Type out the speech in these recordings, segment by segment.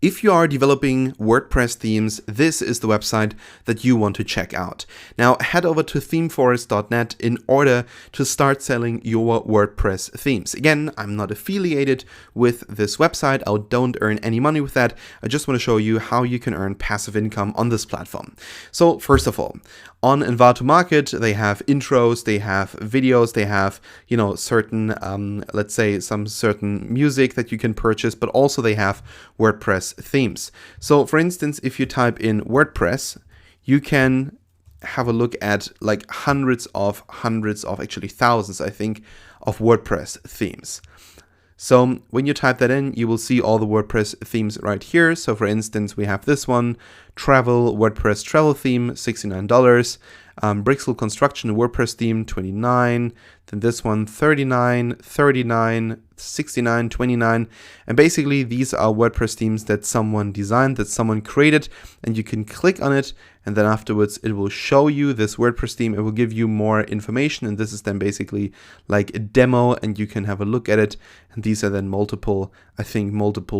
If you are developing WordPress themes, this is the website that you want to check out. Now head over to themeforest.net in order to start selling your WordPress themes. Again, I'm not affiliated with this website. I don't earn any money with that. I just want to show you how you can earn passive income on this platform. So first of all, on Envato Market, they have intros, they have videos, they have, certain, let's say some certain music that you can purchase, but also they have WordPress themes. So for instance, if you type in WordPress, you can have a look at like hundreds of, actually thousands, I think, of WordPress themes. So when you type that in, you will see all the WordPress themes right here. So for instance, we have this one, WordPress travel theme, $69. Brixel construction WordPress theme, $29. Then this one, $39, $39, $69, $29. And basically these are WordPress themes that someone designed, that someone created, and you can click on it. And then afterwards it will show you this WordPress theme. It will give you more information. And this is then basically like a demo, and you can have a look at it. And these are then multiple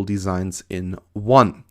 designs in one.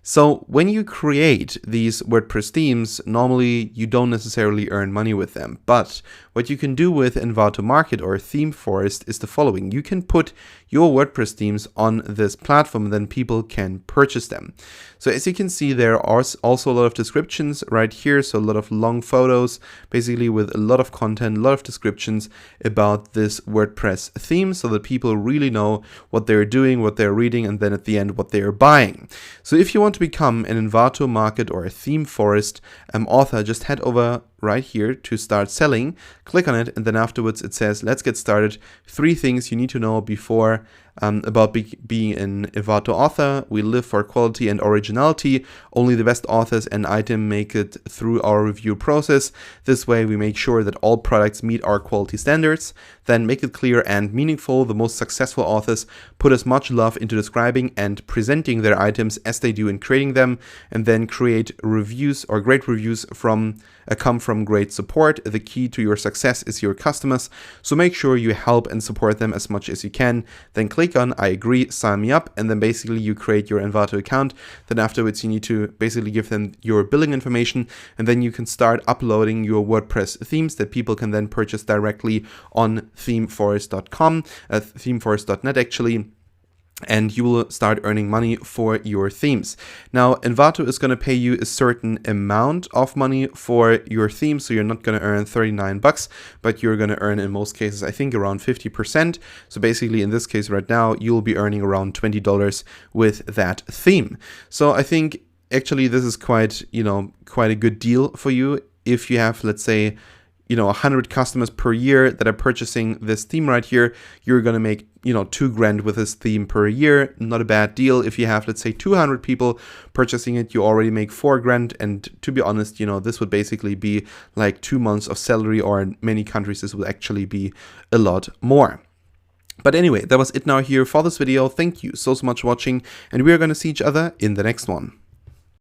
So when you create these WordPress themes, normally you don't necessarily earn money with them. But what you can do with Envato Market or Theme Forest is the following. You can put your WordPress themes on this platform, then people can purchase them. So as you can see, there are also a lot of descriptions right here. So a lot of long photos, basically with a lot of content, a lot of descriptions about this WordPress theme, so that people really know what they're doing, what they're reading, and then at the end, what they're buying. So if you want to become an Envato Market or a Theme Forest author, just head over right here to start selling, click on it, and then afterwards it says, let's get started. 3 things you need to know before about being an Envato author. We live for quality and originality. Only the best authors and item make it through our review process. This way we make sure that all products meet our quality standards. Then make it clear and meaningful. The most successful authors put as much love into describing and presenting their items as they do in creating them, and then create reviews, or great reviews come from great support. The key to your success is your customers, so make sure you help and support them as much as you can. Then click on I agree, sign me up, and then basically you create your Envato account. Then afterwards you need to basically give them your billing information, and then you can start uploading your WordPress themes that people can then purchase directly on themeforest.com, themeforest.net actually. And you will start earning money for your themes. Now, Envato is going to pay you a certain amount of money for your theme, so you're not going to earn $39, but you're going to earn, in most cases, I think around 50%. So basically, in this case right now, you'll be earning around $20 with that theme. So I think actually this is quite a good deal for you if you have, let's say, 100 customers per year that are purchasing this theme right here. You're going to make, $2,000 with this theme per year. Not a bad deal. If you have, let's say, 200 people purchasing it, you already make $4,000. And to be honest, this would basically be like 2 months of salary, or in many countries, this would actually be a lot more. But anyway, that was it now here for this video. Thank you so much for watching, and we are going to see each other in the next one.